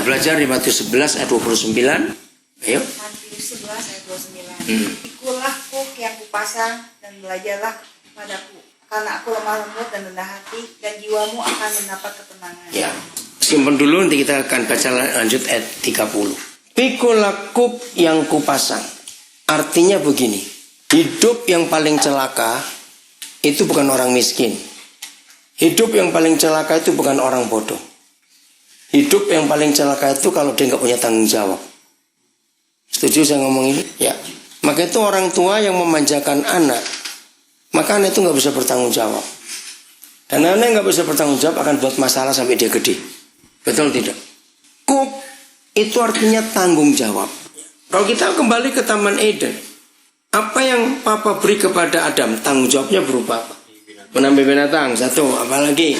Kita belajar di Matius 11 ayat 29. Ayo. Matius 11 ayat 29. Ikulah kuk yang kupasang dan belajarlah padaku, karena aku lemah lembut dan rendah hati, dan jiwamu akan mendapat ketenangan. Ya. Simpan dulu, nanti kita akan baca lanjut ayat 30. Pikulah kuk yang kupasang. Artinya begini. Hidup yang paling celaka itu bukan orang miskin. Hidup yang paling celaka itu bukan orang bodoh. Hidup yang paling celaka itu kalau dia nggak punya tanggung jawab. Setuju saya ngomong ini? Ya. Maka itu orang tua yang memanjakan anak, maka anak itu nggak bisa bertanggung jawab. Dan anak yang nggak bisa bertanggung jawab akan buat masalah sampai dia gede. Betul tidak? Kuk itu artinya tanggung jawab. Kalau kita kembali ke Taman Eden, apa yang Papa beri kepada Adam? Tanggung jawabnya berupa apa? Menambil binatang, satu. Apalagi?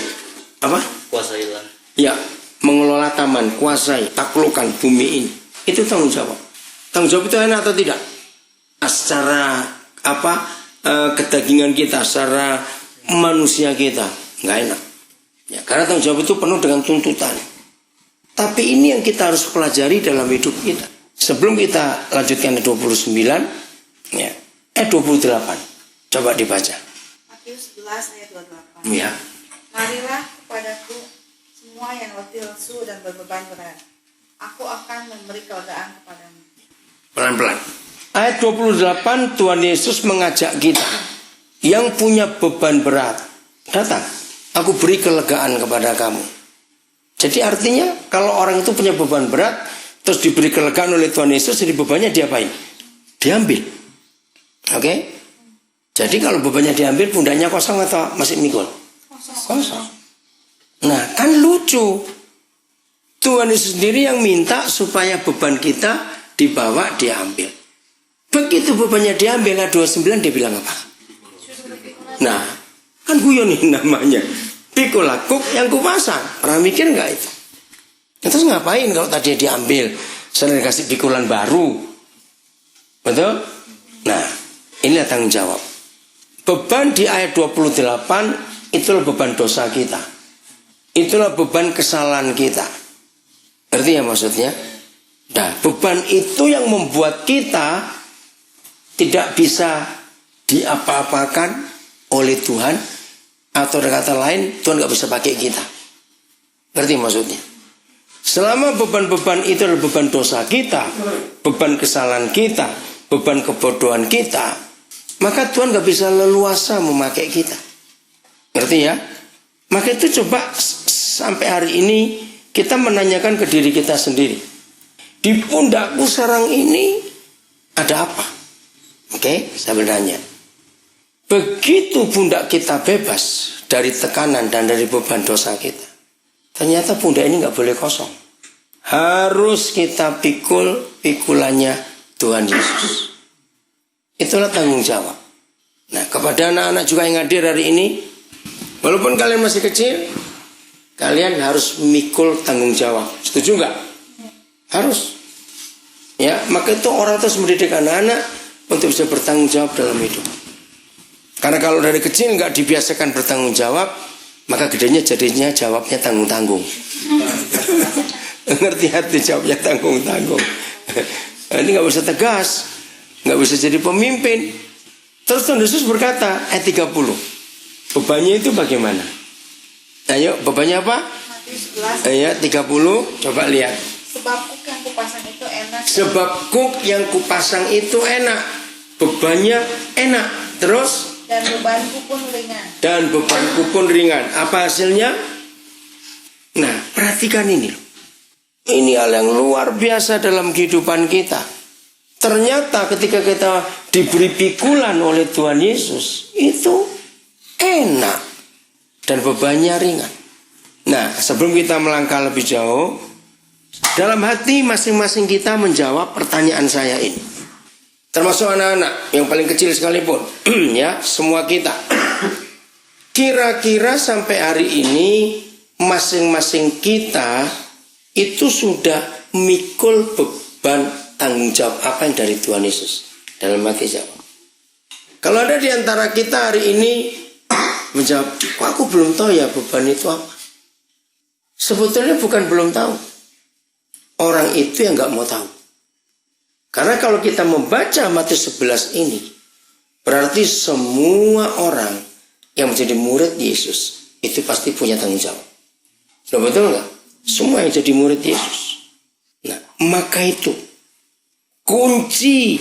Apa? Kuasailah. Ya, mengelola taman, kuasai, taklukkan bumi ini. Itu tanggung jawab. Tanggung jawab itu enak atau tidak? Secara kedagingan kita, secara manusia kita, nggak enak. Ya, karena tanggung jawab itu penuh dengan tuntutan. Tapi ini yang kita harus pelajari dalam hidup kita. Sebelum kita lanjutkan ayat 29, ya, ayat 28. Coba dibaca. Matius 11 ayat 28. Ya. Marilah kepadaku semua yang letih lesu dan berbeban berat, aku akan memberi kelegaan kepadamu. Pelan-pelan. Ayat 28, Tuhan Yesus mengajak kita yang punya beban berat, datang, aku beri kelegaan kepada kamu. Jadi artinya kalau orang itu punya beban berat, terus diberi kelegaan oleh Tuhan Yesus, jadi bebannya diapain? Diambil. Oke? Jadi kalau bebannya diambil, pundaknya kosong atau masih mikul? Kosong. Nah, kan lucu. Tuhan Yesus sendiri yang minta supaya beban kita dibawa, diambil. Begitu bebannya diambil, ayat 29 dia bilang apa? Nah, kan guyon nih namanya. Pikul kuk yang kupasang. Pernah mikir nggak itu? Terus ngapain kalau tadi diambil? Saya dikasih pikulan baru. Betul? Nah, inilah tanggung jawab. Beban di ayat 28 itulah beban dosa kita. Itulah beban kesalahan kita. Ngerti ya maksudnya? Nah, beban itu yang membuat kita tidak bisa diapa-apakan oleh Tuhan, atau dengan kata lain Tuhan gak bisa pakai kita. Ngerti maksudnya? Selama beban-beban itu adalah beban dosa kita, beban kesalahan kita, beban kebodohan kita, maka Tuhan gak bisa leluasa memakai kita. Ngerti ya? Maka itu coba sampai hari ini kita menanyakan ke diri kita sendiri. Di pundakku sekarang ini ada apa? Oke, saya bertanya. Begitu pundak kita bebas dari tekanan dan dari beban dosa kita, ternyata pundak ini nggak boleh kosong. Harus kita pikulannya Tuhan Yesus. Itulah tanggung jawab. Nah, kepada anak-anak juga yang hadir hari ini, walaupun kalian masih kecil, kalian harus mikul tanggung jawab. Setuju nggak? Harus. Ya, maka itu orang terus mendidik anak-anak untuk bisa bertanggung jawab dalam hidup. Karena kalau dari kecil nggak dibiasakan bertanggung jawab, maka gedenya jadinya jawabnya tanggung-tanggung. Ngerti hati jawabnya tanggung-tanggung. Ini nggak bisa tegas, nggak bisa jadi pemimpin. Terus Tuhan Yesus berkata, ayat 30, bebannya itu bagaimana? Ayo, bebannya apa? Ayat 30, coba lihat. Sebab kuk yang kupasang itu enak. Sebab kuk yang kupasang itu enak, bebannya enak. Terus? Dan bebanku pun ringan. Dan bebanku pun ringan. Apa hasilnya? Nah, perhatikan ini. Ini hal yang luar biasa dalam kehidupan kita. Ternyata ketika kita diberi pikulan oleh Tuhan Yesus, itu enak. Dan bebannya ringan. Nah, sebelum kita melangkah lebih jauh, dalam hati masing-masing kita menjawab pertanyaan saya ini. Termasuk anak-anak yang paling kecil sekalipun. Ya, semua kita. Kira-kira sampai hari ini masing-masing kita itu sudah mikul beban tanggung jawab apa yang dari Tuhan Yesus. Dalam hati jawab. Kalau ada di antara kita hari ini menjawab, kok aku belum tahu ya beban itu apa. Sebetulnya bukan belum tahu. orang itu yang nggak mau tahu. Karena kalau kita membaca Matius 11 ini, berarti semua orang yang menjadi murid Yesus itu pasti punya tanggung jawab. Sudah betul nggak? Semua yang jadi murid Yesus. Nah, maka itu kunci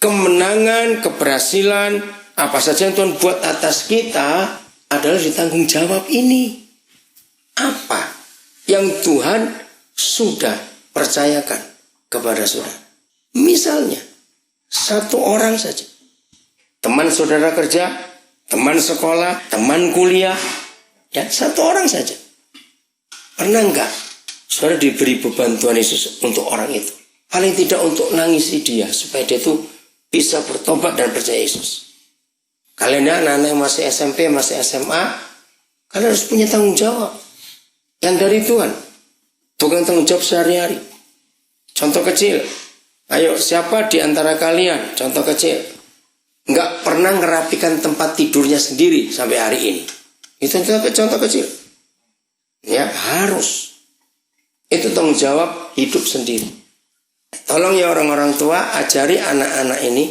kemenangan, keberhasilan, apa saja yang Tuhan buat atas kita adalah di tanggung jawab ini. Apa yang Tuhan sudah percayakan kepada saudara? Misalnya, satu orang saja. Teman saudara kerja, teman sekolah, teman kuliah. Ya, satu orang saja. Pernah enggak saudara diberi beban Tuhan Yesus untuk orang itu? Paling tidak untuk nangisi dia, supaya dia itu bisa bertobat dan percaya Yesus. Kalian ya, anak-anak yang masih SMP, masih SMA, kalian harus punya tanggung jawab. Yang dari Tuhan. Bukan tanggung jawab sehari-hari. Contoh kecil. Ayo, siapa di antara kalian, contoh kecil, nggak pernah ngerapikan tempat tidurnya sendiri sampai hari ini? Itu contoh kecil. Ya, harus. Itu tanggung jawab hidup sendiri. Tolong ya orang-orang tua, ajari anak-anak ini,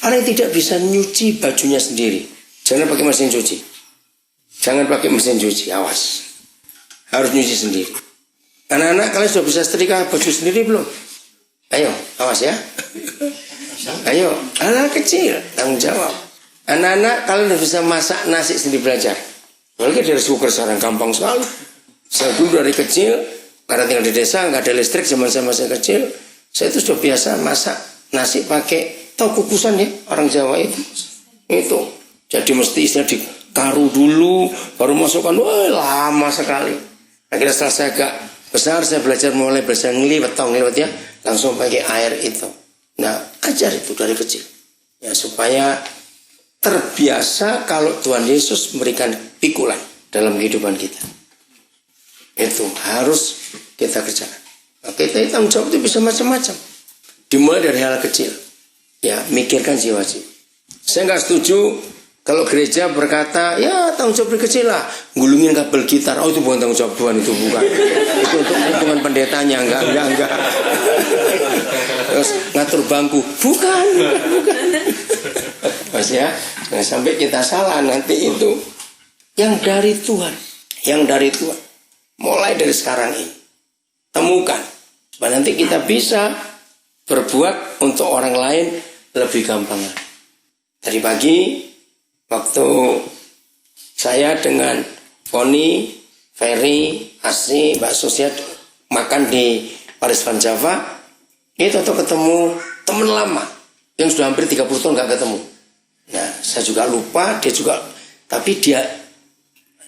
paling tidak bisa nyuci bajunya sendiri. Jangan pakai mesin cuci. Jangan pakai mesin cuci, awas. Harus nyuci sendiri. Anak-anak, kalian sudah bisa setrika baju sendiri belum? Ayo, awas ya. Ayo, anak kecil, tanggung jawab. Anak-anak, kalian sudah bisa masak nasi sendiri, belajar. Apalagi dari cooker sekarang gampang sekali. Saya dulu dari kecil, karena tinggal di desa, nggak ada listrik zaman saya masih kecil, saya itu sudah biasa masak nasi pakai, tahu kukusan ya, orang Jawa itu. Itu. Jadi mesti istilah dikaru dulu, baru masukkan, wah lama sekali. Akhirnya setelah saya agak besar, saya belajar mulai belajar ngeliwet ya, langsung pakai air itu. Nah, ajar itu dari kecil. Ya, supaya terbiasa kalau Tuhan Yesus memberikan pikulan dalam kehidupan kita. Itu harus kita kerjakan. Nah, kita tanggung jawab itu bisa macam-macam. Dimulai dari hal kecil. Ya, mikirkan jiwa-jiwa. Saya nggak setuju kalau gereja berkata, ya tanggung jawab kecil lah, gulungin kabel gitar. Oh, itu bukan tanggung jawab Tuhan, itu bukan. Itu untuk keuntungan pendetanya, enggak. Terus ngatur bangku, bukan. Mas ya, nah, sampai kita salah nanti itu yang dari Tuhan. Mulai dari sekarang ini, temukan. Supaya nanti kita bisa berbuat untuk orang lain lebih gampang. Tadi pagi, waktu saya dengan Poni, Ferry, Asri, Mbak Sosiat makan di Paris Van Java, itu tuh ketemu teman lama yang sudah hampir 30 tahun nggak ketemu. Nah, saya juga lupa, dia juga, tapi dia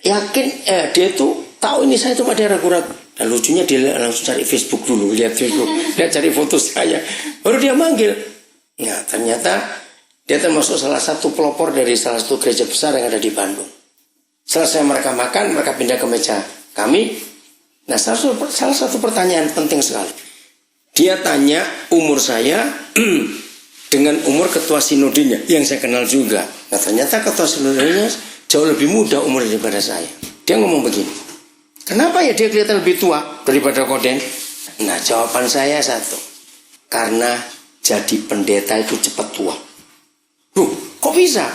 yakin, dia tuh tahu ini saya cuma dia ragu-ragu. Dan lucunya dia langsung cari Facebook dulu, lihat Facebook, dia cari foto saya, baru dia manggil. Nah, ternyata dia termasuk salah satu pelopor dari salah satu gereja besar yang ada di Bandung. Selesai mereka makan, mereka pindah ke meja kami. Nah, salah satu pertanyaan penting sekali. Dia tanya umur saya dengan umur ketua sinodenya yang saya kenal juga. Nah, ternyata ketua sinodenya jauh lebih muda umur daripada saya. Dia ngomong begini, kenapa ya dia kelihatan lebih tua daripada Koden? Nah, jawaban saya satu, karena jadi pendeta itu cepat tua. Kok bisa?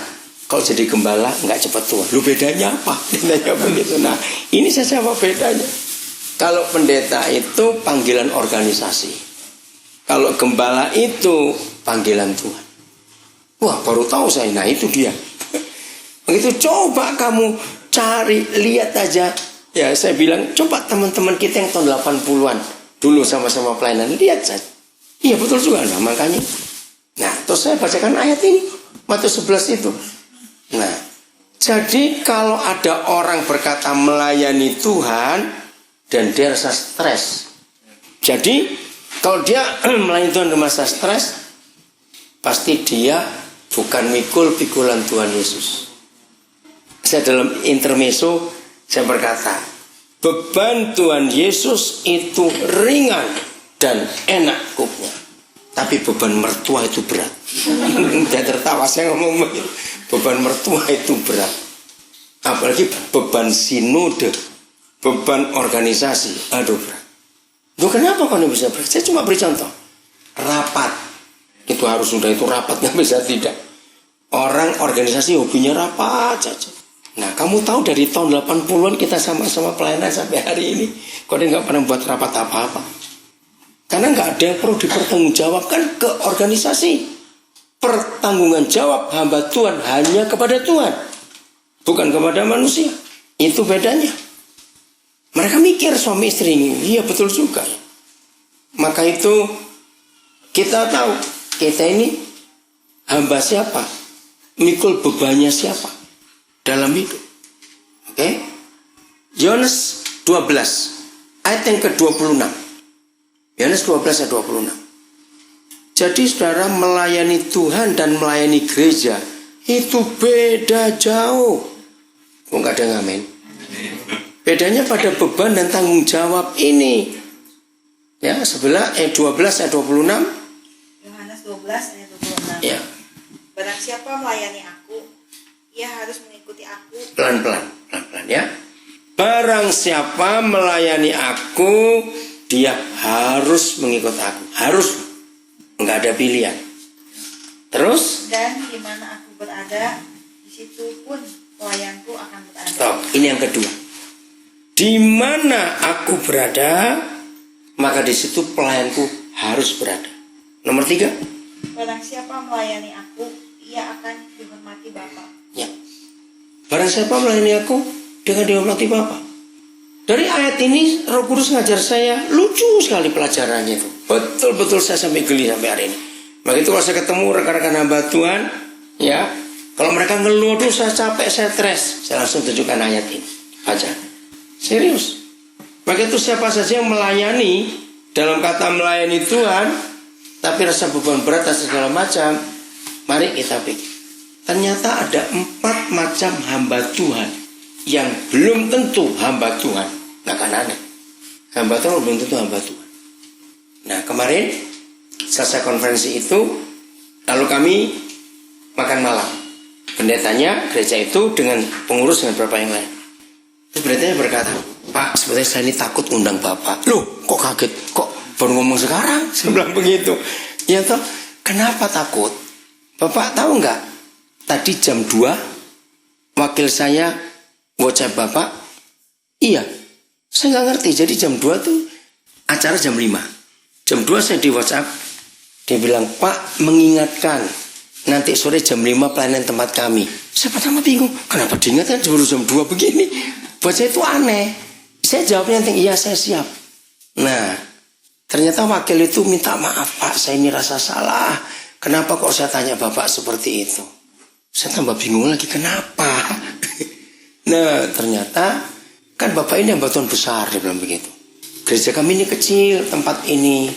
Kalau jadi gembala nggak cepat tua. Lu bedanya apa? Bedanya begitu. Nah, ini saya jawab bedanya. Kalau pendeta itu panggilan organisasi. Kalau gembala itu panggilan Tuhan. Wah, baru tahu saya. Nah, itu dia. Begitu, coba kamu cari, lihat aja. Ya, saya bilang, coba teman-teman kita yang tahun 80-an dulu sama-sama pelayanan, lihat saja. Iya, betul juga. Nah, makanya. Nah, terus saya bacakan ayat ini. Matius 11 itu. Nah, jadi kalau ada orang berkata melayani Tuhan dan dia rasa stres. Jadi, kalau dia melayani Tuhan ke masa stres, pasti dia bukan mikul pikulan Tuhan Yesus. Saya dalam intermezzo, saya berkata, beban Tuhan Yesus itu ringan dan enak kupnya. Tapi beban mertua itu berat. Dia tertawa, saya ngomong beban mertua itu berat. Apalagi beban sinode, beban organisasi, aduh berat. Loh kenapa kau bisa beri? Saya cuma beri contoh. Rapat. Itu harus sudah itu rapat, nggak bisa tidak. Orang organisasi hobinya rapat saja. Nah kamu tahu dari tahun 80-an kita sama-sama pelayanan sampai hari ini. Kau nggak pernah buat rapat apa-apa. Karena nggak ada yang perlu dipertanggungjawabkan ke organisasi. Pertanggungan jawab hamba Tuhan hanya kepada Tuhan, bukan kepada manusia. Itu bedanya. Mereka mikir suami istri ini, iya betul juga. Maka itu kita tahu kita ini hamba siapa, mikul bebannya siapa dalam hidup. Oke? Yohanes 12 ayat yang ke-26. Yohanes 12 ayat 26. Jadi saudara, melayani Tuhan dan melayani gereja itu beda jauh. Kok nggak ada ngamen? Bedanya pada beban dan tanggung jawab ini. Ya, sebelah 12 ayat 26. Yohanes 12 ayat 26. Ya. Barang siapa melayani aku, ia harus mengikuti aku. Pelan-pelan ya. Barang siapa melayani aku, dia harus mengikut aku. Harus. Enggak ada pilihan. Terus? Dan di mana aku berada, di situ pun pelayanku akan berada. Stop. Ini yang kedua. Di mana aku berada, maka di situ pelayanku harus berada. Nomor 3. Barang siapa melayani aku, ia akan dihormati Bapa. Ya. Barang siapa melayani aku, dengan dihormati Bapa. Dari ayat ini Roh Kudus ngajar saya, lucu sekali pelajarannya itu. Betul-betul saya sampai geli sampai hari ini. Maka itu kalau saya ketemu rekan-rekan hamba Tuhan, ya, kalau mereka ngeluh, aduh saya capek, saya stres, saya langsung tunjukkan ayat ini. Baca. Serius. Maka itu siapa saja yang melayani, dalam kata melayani Tuhan, tapi rasa beban berat dan segala macam, mari kita pikir. Ternyata ada 4 macam hamba Tuhan yang belum tentu hamba Tuhan. Nah kan aneh. Hamba Tuhan belum tentu hamba Tuhan. Nah kemarin selesai konferensi itu, lalu kami makan malam. Pendetanya gereja itu dengan pengurus dengan beberapa yang lain. Itu pendetanya berkata, Pak sebetulnya saya ini takut undang Bapak. Loh kok kaget? Kok baru ngomong sekarang? Saya bilang begitu. Ya toh, kenapa takut? Bapak tahu nggak? Tadi jam 2 wakil saya WhatsApp Bapak. Iya, saya nggak ngerti. Jadi jam 2 tuh acara jam 5. Jam 2 saya di WhatsApp. Dia bilang, Pak mengingatkan nanti sore jam 5 pelayanan tempat kami. Saya pertama bingung, kenapa diingatkan baru jam 2 begini? Buat saya itu aneh. Saya jawabnya nanti, iya saya siap. Nah, ternyata wakil itu minta maaf, Pak saya ini rasa salah. Kenapa kok saya tanya Bapak seperti itu? Saya tambah bingung lagi, kenapa? Nah, ternyata kan Bapak ini hamba Tuhan besar, dia bilang begitu. Gereja kami ini kecil, tempat ini.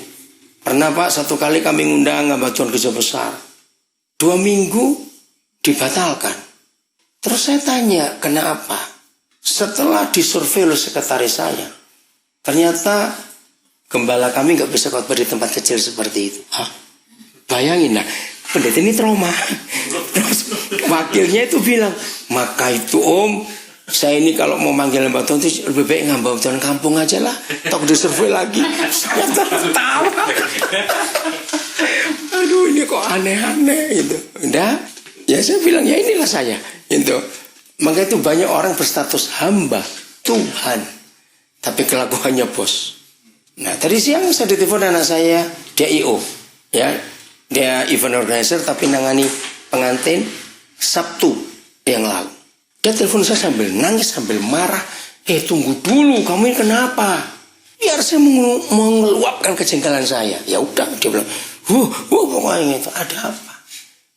Pernah Pak, satu kali kami ngundang hamba Tuhan gereja besar. 2 minggu dibatalkan. Terus saya tanya, kenapa? Setelah disurvei oleh sekretaris saya, ternyata gembala kami nggak bisa khotbah di tempat kecil seperti itu. Hah? Bayangin lah, pendeta ini trauma. Terus wakilnya itu bilang, maka itu Om, saya ini kalau mau manggil hamba Tuhan itu lebih baik ngambau Tuhan kampung aja lah. Tok disurvei lagi. Saya tertawa. Aduh ini kok aneh-aneh gitu. Udah, ya saya bilang ya inilah saya. Gitu. Maka itu banyak orang berstatus hamba Tuhan, tapi kelakuannya bos. Nah tadi siang saya ditelepon anak saya, dia IO, ya, dia event organizer tapi nangani pengantin Sabtu yang lalu. Dia telepon saya sambil nangis, sambil marah. Tunggu dulu, kamu ini kenapa? Biar saya mengeluapkan kejengkelan saya. Ya udah, dia bilang, pokoknya itu ada apa?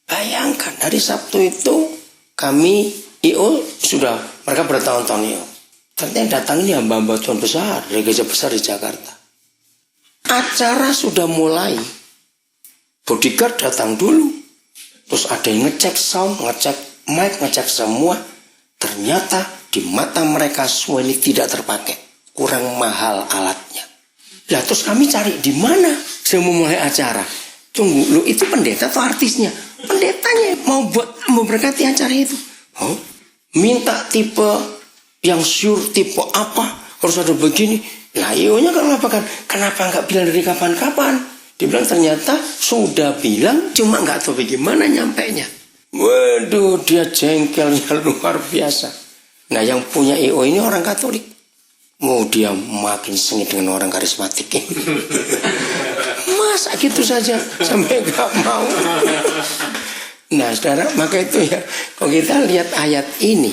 Bayangkan dari Sabtu itu kami IO sudah, mereka bertahun-tahun IO. Ternyata yang datang ini hamba-hamba Tuhan besar, dari gereja besar di Jakarta. Acara sudah mulai, bodyguard datang dulu. Terus ada yang ngecek sound, ngecek mic, ngecek semua. Ternyata di mata mereka semua ini tidak terpakai, kurang mahal alatnya. Lah terus kami cari di mana saya mau mulai acara. Tunggu, lu itu pendeta atau artisnya? Pendetanya mau memberkati acara itu. Oh, minta tipe yang sure, tipe apa? Harus ada begini. Nah IO-nya kenapa nggak bilang dari kapan-kapan? Dibilang ternyata sudah bilang, cuma nggak tahu bagaimana nyampainya. Waduh, dia jengkelnya luar biasa. Nah yang punya IO ini orang Katolik. Dia makin sengit dengan orang karismatik. Masa gitu saja sampai gak mau. Nah saudara, maka itu ya, kalau kita lihat ayat ini,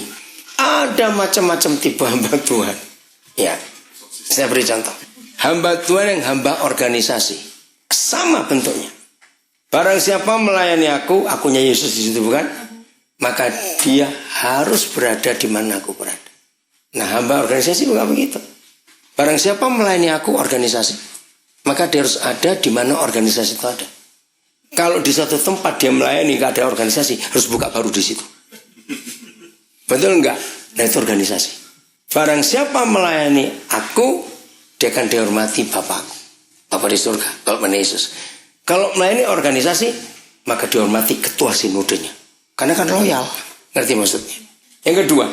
ada macam-macam tipe hamba Tuhan. Ya, saya beri contoh. Hamba Tuhan yang hamba organisasi, sama bentuknya. Barang siapa melayani akunya Yesus di situ bukan? Maka dia harus berada di mana aku berada. Nah hamba organisasi bukan begitu. Barang siapa melayani aku organisasi, maka dia harus ada di mana organisasi itu ada. Kalau di suatu tempat dia melayani gak ada organisasi, harus buka baru di situ. Betul enggak? Nah itu organisasi. Barang siapa melayani aku, dia akan dihormati Bapakku, Bapa di surga. Kalau melayani Yesus. Kalau melayani organisasi, maka dihormati ketua sinodenya. Karena kan loyal. Ngerti maksudnya? Yang kedua,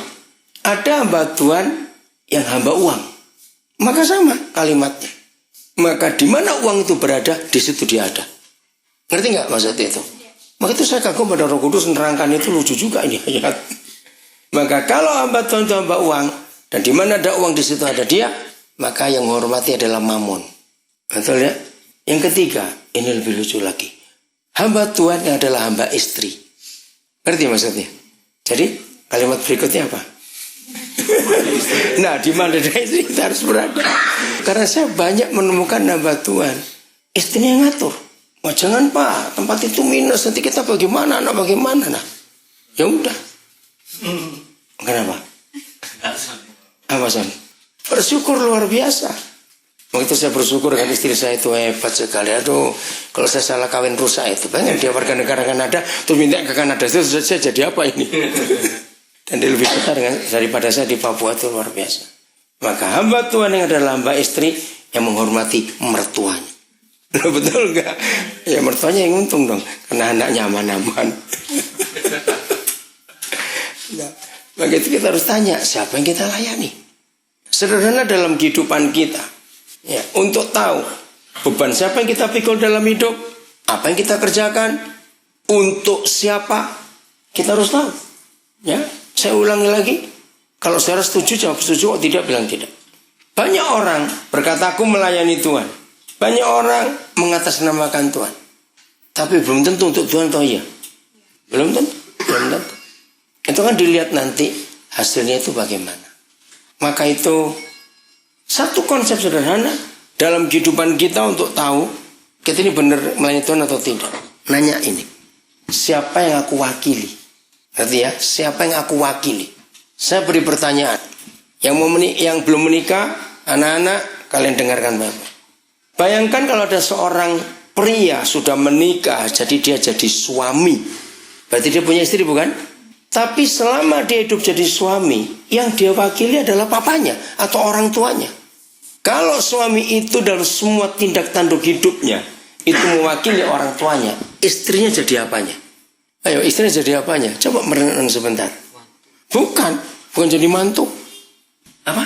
ada hamba Tuhan yang hamba uang. Maka sama kalimatnya. Maka di mana uang itu berada, di situ dia ada. Ngerti nggak maksudnya itu? Maka itu saya kagum pada Roh Kudus menerangkan itu lucu juga ini ayat. Maka kalau hamba Tuhan itu hamba uang, dan di mana ada uang di situ ada dia, maka yang menghormati adalah mamon. Betul ya? Yang ketiga, ini lebih lucu lagi. Hamba Tuhan yang adalah hamba istri. Ngerti maksudnya? Jadi kalimat berikutnya apa? Nah, di mana ada istri kita harus berada. Karena saya banyak menemukan hamba Tuhan, istrinya yang ngatur. Wah jangan Pak, tempat itu minus, nanti kita bagaimana, anak bagaimana. Nah, ya udah. Kenapa? Apa Son? Bersyukur luar biasa. Begitu saya bersyukur dengan istri saya itu hebat sekali. Aduh, kalau saya salah kawin rusak itu. Banyak dia warga negara Kanada, terus minta ke Kanada. Itu saya jadi apa ini? Dan dia lebih besar daripada saya di Papua, itu luar biasa. Maka hamba Tuhan yang adalah hamba istri yang menghormati mertuanya. Betul enggak? Ya mertuanya yang untung dong, karena anaknya aman-aman. Nah, maka itu kita harus tanya, siapa yang kita layani? Sederhana dalam kehidupan kita. Ya, untuk tahu beban siapa yang kita pikul dalam hidup, apa yang kita kerjakan, untuk siapa, kita harus tahu. Ya, saya ulangi lagi. Kalau saudara setuju, jawab setuju. Kalau tidak, bilang tidak. Banyak orang berkata aku melayani Tuhan. Banyak orang mengatasnamakan Tuhan. Tapi belum tentu untuk Tuhan atau iya. Belum tentu. Itu kan dilihat nanti hasilnya itu bagaimana. Maka itu satu konsep sederhana dalam kehidupan kita untuk tahu kita ini benar melayani Tuhan atau tidak. Nanya ini, siapa yang aku wakili? Ngerti ya? Siapa yang aku wakili? Saya beri pertanyaan. Yang belum menikah, anak-anak, kalian dengarkan baik-baik. Bayangkan kalau ada seorang pria sudah menikah, jadi dia jadi suami. Berarti dia punya istri bukan? Tapi selama dia hidup jadi suami, yang dia wakili adalah papanya atau orang tuanya. Kalau suami itu dalam semua tindak tanduk hidupnya itu mewakili orang tuanya, istrinya jadi apanya? Ayo, istrinya jadi apanya? Coba merenung sebentar. Bukan jadi mantu. Apa?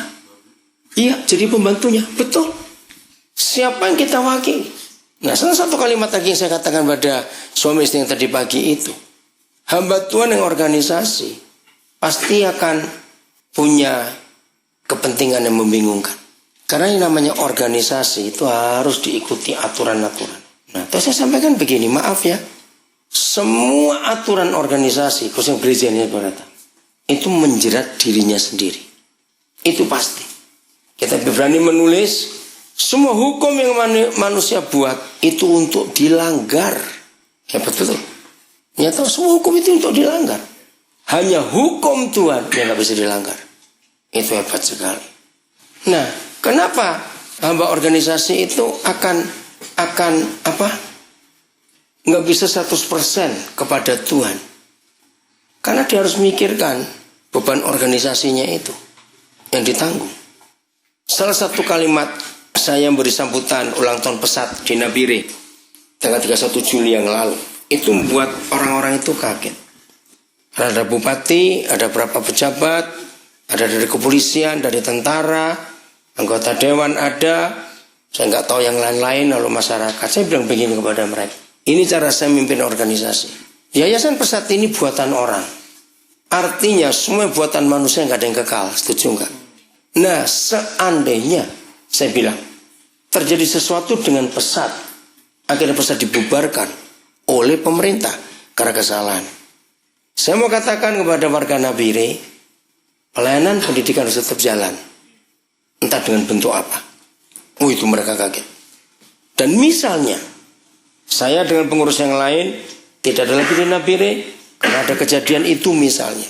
Iya, jadi pembantunya. Betul. Siapa yang kita wakili? Nah, salah satu kalimat lagi yang saya katakan pada suami istri yang tadi pagi itu. Hamba Tuhan yang organisasi pasti akan punya kepentingan yang membingungkan. Karena yang namanya organisasi itu harus diikuti aturan-aturan. Nah, terus saya sampaikan begini, maaf ya. Semua aturan organisasi, khususnya gereja ini berkata, itu menjerat dirinya sendiri. Itu pasti. Kita berani menulis, semua hukum yang manusia buat itu untuk dilanggar. Ya betul. Nyata semua hukum itu untuk dilanggar. Hanya hukum Tuhan yang nggak bisa dilanggar. Itu hebat sekali. Nah, kenapa hamba organisasi itu akan apa? Nggak bisa 100% kepada Tuhan. Karena dia harus memikirkan beban organisasinya itu yang ditanggung. Salah satu kalimat saya beri sambutan ulang tahun pesat di Nabire tanggal 31 Juli yang lalu. Itu membuat orang-orang itu kaget. Ada bupati, ada beberapa pejabat, ada dari kepolisian, dari tentara, anggota dewan ada, saya nggak tahu yang lain-lain, lalu masyarakat. Saya bilang begini kepada mereka, ini cara saya memimpin organisasi. Yayasan Pesat ini buatan orang. Artinya semua buatan manusia nggak ada yang kekal, setuju nggak? Nah, seandainya saya bilang terjadi sesuatu dengan Pesat, akhirnya Pesat dibubarkan oleh pemerintah karena kesalahan. Saya mau katakan kepada warga Nabire, pelayanan pendidikan harus tetap jalan, entah dengan bentuk apa. Oh, itu mereka kaget. Dan misalnya saya dengan pengurus yang lain tidak ada lagi di Nabire karena ada kejadian itu misalnya,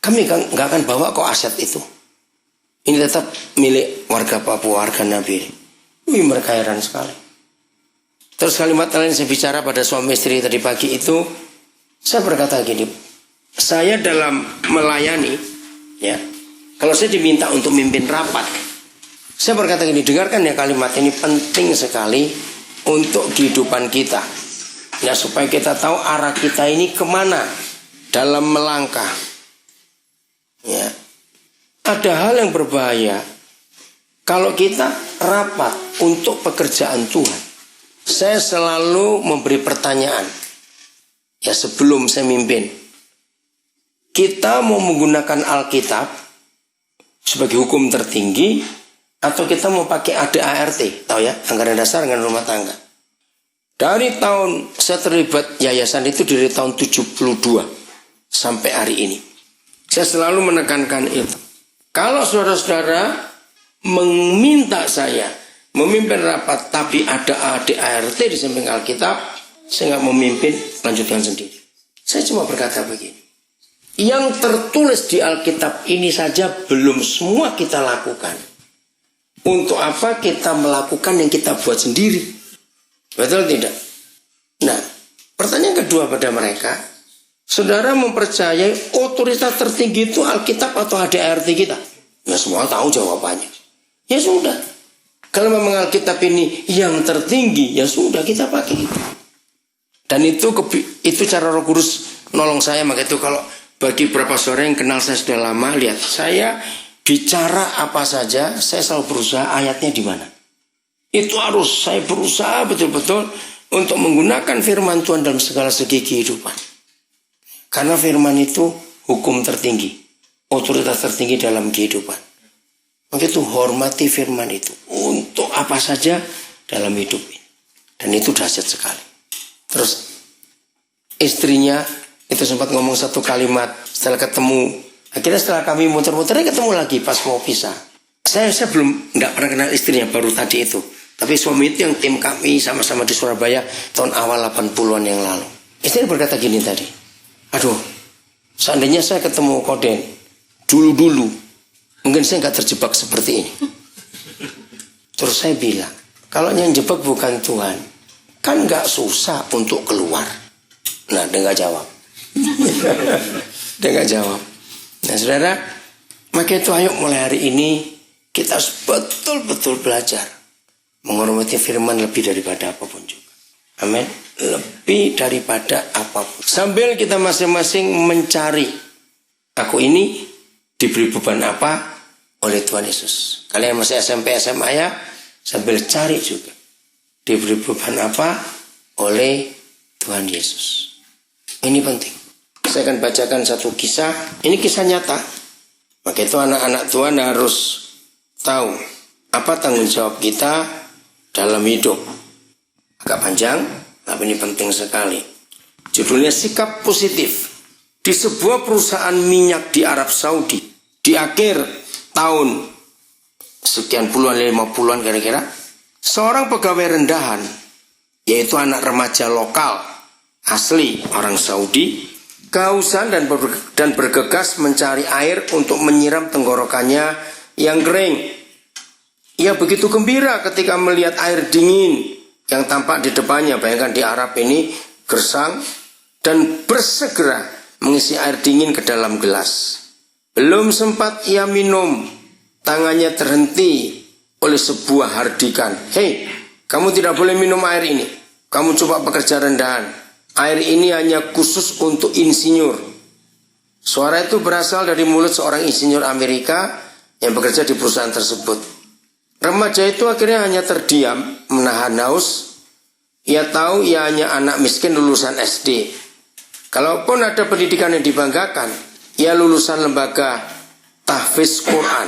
kami nggak akan bawa kok aset itu. Ini tetap milik warga Papua, warga Nabire. Wih, mereka heran sekali. Terus kalimat lain saya bicara pada suami istri tadi pagi itu, saya berkata gini, saya dalam melayani, ya, kalau saya diminta untuk mimpin rapat, saya berkata gini, dengarkan ya kalimat ini penting sekali untuk kehidupan kita. Ya, supaya kita tahu arah kita ini kemana dalam melangkah. Ya, ada hal yang berbahaya kalau kita rapat untuk pekerjaan Tuhan. Saya selalu memberi pertanyaan, ya sebelum saya mimpin, kita mau menggunakan Alkitab sebagai hukum tertinggi atau kita mau pakai ADART, tahu ya, anggaran dasar anggaran rumah tangga. Dari tahun saya terlibat yayasan itu dari tahun 72 sampai hari ini. Saya selalu menekankan itu. Kalau saudara-saudara meminta saya memimpin rapat tapi ada ADART di samping Alkitab, saya nggak memimpin, lanjutkan sendiri. Saya cuma berkata begini, yang tertulis di Alkitab ini saja belum semua kita lakukan. Untuk apa kita melakukan yang kita buat sendiri? Betul tidak? Nah, pertanyaan kedua pada mereka, saudara mempercayai otoritas tertinggi itu Alkitab atau ADART kita? Ya semua tahu jawabannya. Ya sudah, kalau memang Alkitab ini yang tertinggi, ya sudah kita pakai itu. Dan itu cara Roh Kudus nolong saya. Maka itu kalau bagi beberapa saudara yang kenal saya sudah lama, lihat saya bicara apa saja, saya selalu berusaha ayatnya di mana. Itu harus saya berusaha betul-betul untuk menggunakan firman Tuhan dalam segala segi kehidupan. Karena firman itu hukum tertinggi, otoritas tertinggi dalam kehidupan. Maka itu hormati firman itu untuk apa saja dalam hidup ini. Dan itu dahsyat sekali. Terus istrinya itu sempat ngomong satu kalimat setelah ketemu. Akhirnya setelah kami muter-muternya ketemu lagi pas mau pisah. Saya belum nggak pernah kenal istrinya, baru tadi itu. Tapi suami itu yang tim kami sama-sama di Surabaya tahun awal 80-an yang lalu. Istri berkata gini tadi, aduh, seandainya saya ketemu Koden dulu-dulu, mungkin saya nggak terjebak seperti ini. Terus saya bilang, kalau yang jebak bukan Tuhan, kan nggak susah untuk keluar. Nah, dia nggak jawab. Dia nggak jawab. Nah, saudara, maka itu ayo mulai hari ini kita harus betul-betul belajar menghormati firman lebih daripada apapun juga. Amin. Lebih daripada apapun. Sambil kita masing-masing mencari, aku ini diberi beban apa oleh Tuhan Yesus. Kalian masih SMP SMA ya, sambil cari juga diberi beban apa oleh Tuhan Yesus. Ini penting. Saya akan bacakan satu kisah. Ini kisah nyata. Maka itu anak-anak Tuhan harus tahu apa tanggung jawab kita dalam hidup. Agak panjang, tapi ini penting sekali. Judulnya Sikap Positif. Di sebuah perusahaan minyak di Arab Saudi, di akhir tahun sekian puluhan, 50-an kira-kira, seorang pegawai rendahan, yaitu anak remaja lokal asli orang Saudi, kehausan dan bergegas mencari air untuk menyiram tenggorokannya yang kering. Ia begitu gembira ketika melihat air dingin yang tampak di depannya. Bayangkan di Arab ini gersang, dan bersegera mengisi air dingin ke dalam gelas. Belum sempat ia minum, tangannya terhenti oleh sebuah hardikan. Hei, kamu tidak boleh minum air ini. Kamu coba pekerja rendahan. Air ini hanya khusus untuk insinyur. Suara itu berasal dari mulut seorang insinyur Amerika yang bekerja di perusahaan tersebut. Remaja itu akhirnya hanya terdiam, menahan haus. Ia tahu ia hanya anak miskin lulusan SD. Kalaupun ada pendidikan yang dibanggakan, ia lulusan lembaga tahfiz Quran.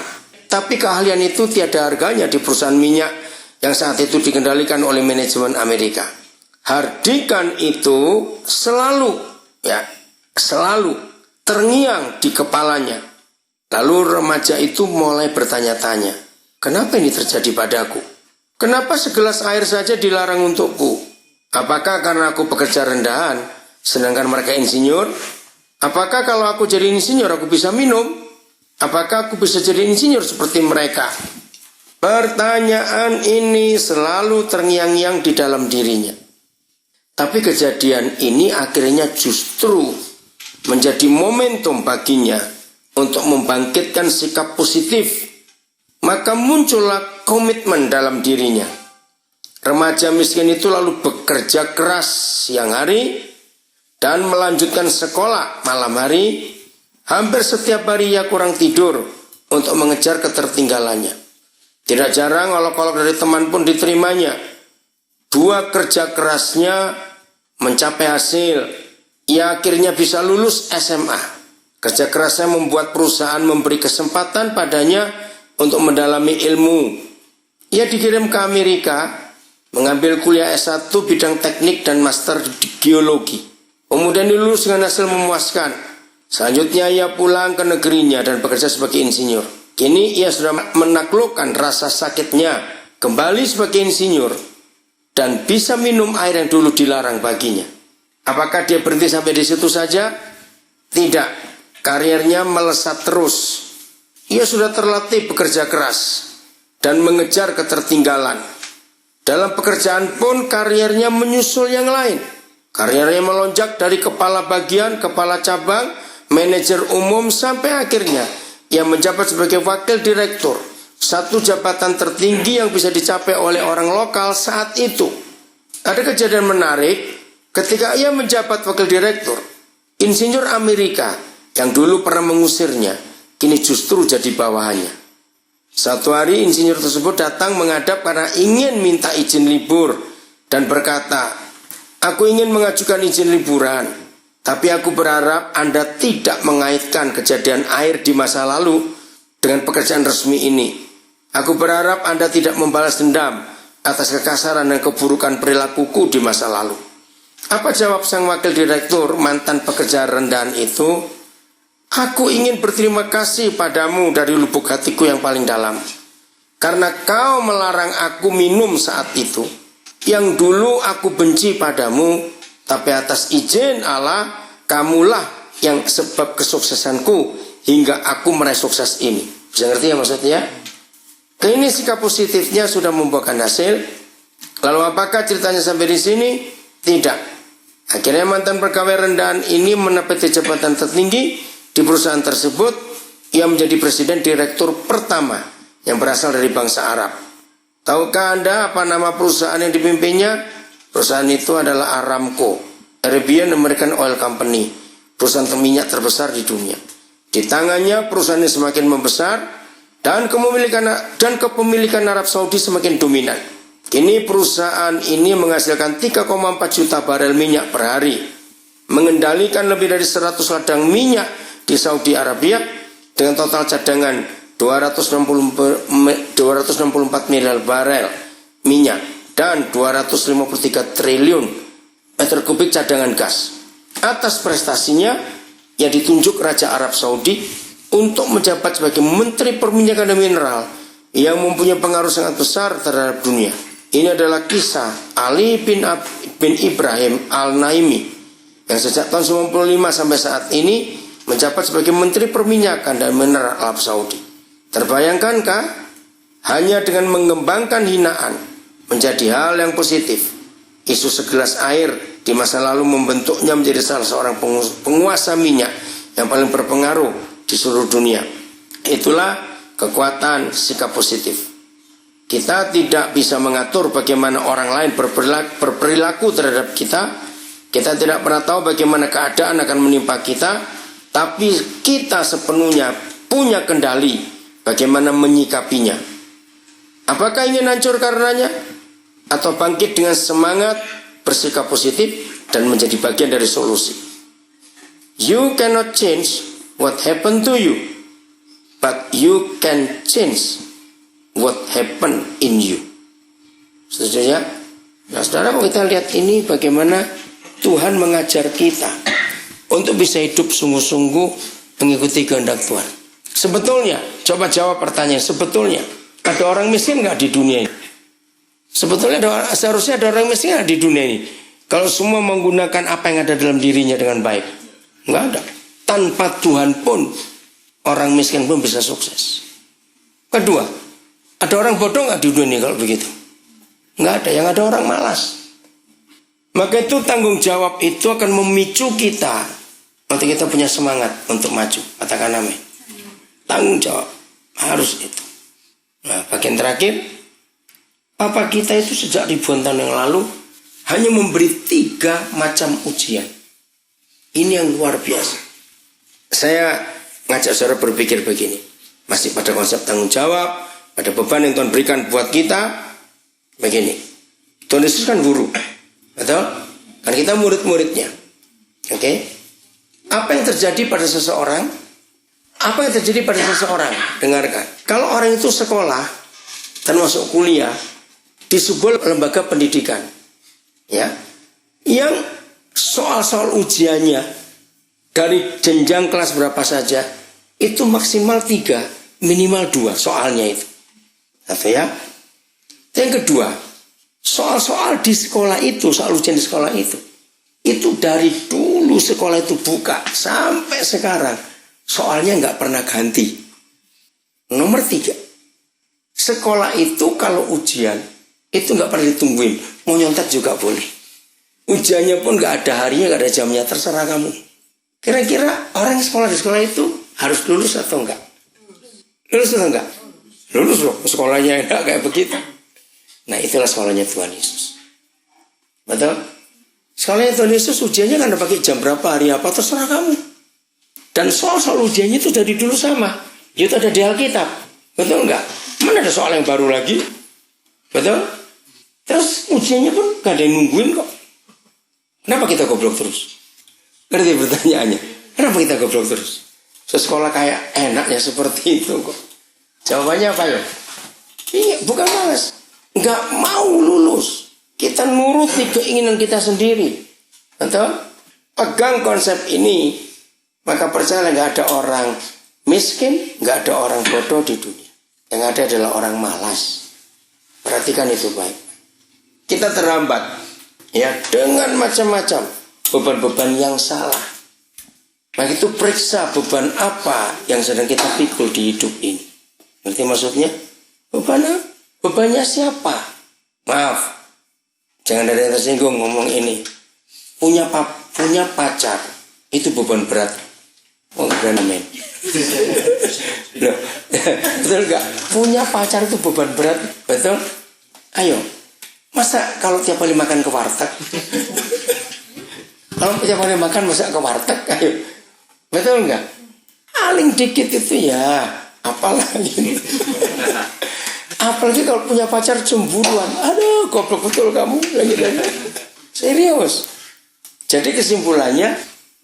Tapi keahlian itu tiada harganya di perusahaan minyak yang saat itu dikendalikan oleh manajemen Amerika. Hardikan itu selalu terngiang di kepalanya. Lalu remaja itu mulai bertanya-tanya, kenapa ini terjadi padaku? Kenapa segelas air saja dilarang untukku? Apakah karena aku pekerja rendahan, sedangkan mereka insinyur? Apakah kalau aku jadi insinyur aku bisa minum? Apakah aku bisa jadi insinyur seperti mereka? Pertanyaan ini selalu terngiang-ngiang di dalam dirinya. Tapi kejadian ini akhirnya justru menjadi momentum baginya untuk membangkitkan sikap positif. Maka muncullah komitmen dalam dirinya. Remaja miskin itu lalu bekerja keras siang hari dan melanjutkan sekolah malam hari. Hampir setiap hari ia kurang tidur untuk mengejar ketertinggalannya. Tidak jarang olok-olok dari teman pun diterimanya. Dua kerja kerasnya mencapai hasil. Ia akhirnya bisa lulus SMA. Kerja kerasnya membuat perusahaan memberi kesempatan padanya untuk mendalami ilmu. Ia dikirim ke Amerika, mengambil kuliah S1 bidang teknik dan master di geologi. Kemudian lulus dengan hasil memuaskan. Selanjutnya ia pulang ke negerinya dan bekerja sebagai insinyur. Kini ia sudah menaklukkan rasa sakitnya, kembali sebagai insinyur, dan bisa minum air yang dulu dilarang baginya. Apakah dia berhenti sampai di situ saja? Tidak. Karirnya melesat terus. Ia sudah terlatih bekerja keras dan mengejar ketertinggalan. Dalam pekerjaan pun karirnya menyusul yang lain. Karirnya melonjak dari kepala bagian, kepala cabang, manajer umum sampai akhirnya ia menjabat sebagai wakil direktur. Satu jabatan tertinggi yang bisa dicapai oleh orang lokal saat itu. Ada kejadian menarik ketika ia menjabat wakil direktur. Insinyur Amerika yang dulu pernah mengusirnya, kini justru jadi bawahannya. Satu hari insinyur tersebut datang menghadap karena ingin minta izin libur dan berkata, "Aku ingin mengajukan izin liburan, tapi aku berharap Anda tidak mengaitkan kejadian air di masa lalu dengan pekerjaan resmi ini. Aku berharap Anda tidak membalas dendam atas kekasaran dan keburukan perilakuku di masa lalu." Apa jawab sang wakil direktur mantan pekerja rendahan itu? "Aku ingin berterima kasih padamu dari lubuk hatiku yang paling dalam. Karena kau melarang aku minum saat itu. Yang dulu aku benci padamu, tapi atas izin Allah, kamulah yang sebab kesuksesanku hingga aku meraih sukses ini." Bisa ngerti ya maksudnya? Ini sikap positifnya sudah membuahkan hasil. Lalu apakah ceritanya sampai di sini? Tidak. Akhirnya mantan pegawai rendahan ini menepati jabatan tertinggi di perusahaan tersebut. Ia menjadi presiden direktur pertama yang berasal dari bangsa Arab. Tahukah Anda apa nama perusahaan yang dipimpinnya? Perusahaan itu adalah Aramco, Arabian American Oil Company, perusahaan minyak terbesar di dunia. Di tangannya perusahaan ini semakin membesar dan kepemilikan Arab Saudi semakin dominan. Kini perusahaan ini menghasilkan 3,4 juta barel minyak per hari, mengendalikan lebih dari 100 ladang minyak di Saudi Arabia dengan total cadangan 264 miliar barel minyak dan 253 triliun meter kubik cadangan gas. Atas prestasinya, ia ditunjuk Raja Arab Saudi untuk menjabat sebagai Menteri Perminyakan dan Mineral yang mempunyai pengaruh sangat besar terhadap dunia. Ini adalah kisah Ali bin Ibrahim Al-Naimi yang sejak tahun 95 sampai saat ini menjabat sebagai Menteri Perminyakan dan Mineral Arab Saudi. Terbayangkankah hanya dengan mengembangkan hinaan menjadi hal yang positif? Isu segelas air di masa lalu membentuknya menjadi salah seorang penguasa minyak yang paling berpengaruh di seluruh dunia. Itulah kekuatan sikap positif. Kita tidak bisa mengatur bagaimana orang lain berperilaku terhadap kita. Kita tidak pernah tahu bagaimana keadaan akan menimpa kita. Tapi kita sepenuhnya punya kendali bagaimana menyikapinya. Apakah ingin hancur karenanya? Atau bangkit dengan semangat, bersikap positif, dan menjadi bagian dari solusi? You cannot change what happened to you, but you can change what happened in you. Setuju ya? Nah, saudara, kita lihat ini bagaimana Tuhan mengajar kita untuk bisa hidup sungguh-sungguh mengikuti kehendak Tuhan. Sebetulnya, coba jawab pertanyaan, sebetulnya ada orang miskin nggak di dunia ini? Sebetulnya seharusnya ada orang miskin nggak di dunia ini? Kalau semua menggunakan apa yang ada dalam dirinya dengan baik, nggak ada. Tanpa Tuhan pun orang miskin pun bisa sukses. Kedua, ada orang bodoh nggak di dunia ini kalau begitu? Nggak ada. Yang ada orang malas. Maka itu tanggung jawab itu akan memicu kita untuk kita punya semangat untuk maju. Katakan amin. Tanggung jawab harus itu. Nah, bagian terakhir, Papa kita itu sejak ribuan tahun yang lalu hanya memberi 3 macam ujian. Ini yang luar biasa. Saya ngajak saudara berpikir begini, masih pada konsep tanggung jawab, pada beban yang Tuhan berikan buat kita. Begini, Tuhan Yesus kan guru, betul? Kan kita murid-muridnya. Oke? Apa yang terjadi pada seseorang? Apa yang terjadi pada seseorang? Dengarkan. Kalau orang itu sekolah dan masuk kuliah di sebuah lembaga pendidikan, ya, yang soal-soal ujiannya dari jenjang kelas berapa saja itu maksimal 3, minimal 2 soalnya itu. Satu ya. Yang kedua, soal-soal di sekolah itu, soal ujian di sekolah itu dari dulu sekolah itu buka sampai sekarang soalnya nggak pernah ganti. Nomor 3, sekolah itu kalau ujian itu nggak pernah ditungguin, mau nyontek juga boleh. Ujiannya pun nggak ada harinya, nggak ada jamnya, terserah kamu. Kira-kira orang yang sekolah di sekolah itu harus lulus atau enggak? Lulus atau enggak? Lulus loh, sekolahnya enak kayak begitu. Nah, itulah sekolahnya Tuhan Yesus. Betul? Sekolahnya Tuhan Yesus ujiannya kan pakai jam berapa, hari apa, terserah kamu. Dan soal-soal ujiannya itu dari dulu sama. Itu ada di Alkitab. Betul enggak? Mana ada soal yang baru lagi? Betul? Terus ujiannya pun gak ada yang nungguin kok. Kenapa kita goblok terus? Ngerti pertanyaannya? Kenapa kita goblok terus? Sekolah kayak enaknya seperti itu kok. Jawabannya apa ya? Iya, bukan malas. Nggak mau lulus. Kita nuruti keinginan kita sendiri. Betul? Pegang konsep ini, maka percaya nggak ada orang miskin, nggak ada orang bodoh di dunia. Yang ada adalah orang malas. Perhatikan itu baik. Kita terhambat, ya, dengan macam-macam beban-beban yang salah. Maka itu periksa beban apa yang sedang kita pikul di hidup ini. Ngerti maksudnya? Beban apa? Bebannya siapa? Maaf, jangan ada yang tersinggung ngomong ini. Punya pacar itu beban berat. Oh, benar amin. Loh, betul gak? Punya pacar itu beban berat, betul? Ayo, masa kalau tiap kali makan ke warteg? Kalau tiap kali makan masa ke warteg? Ayo, betul nggak? Paling dikit itu ya, apalagi. Apalagi kalau punya pacar cemburuan. Aduh, goblok betul kamu. Lagi. Serius. Jadi kesimpulannya,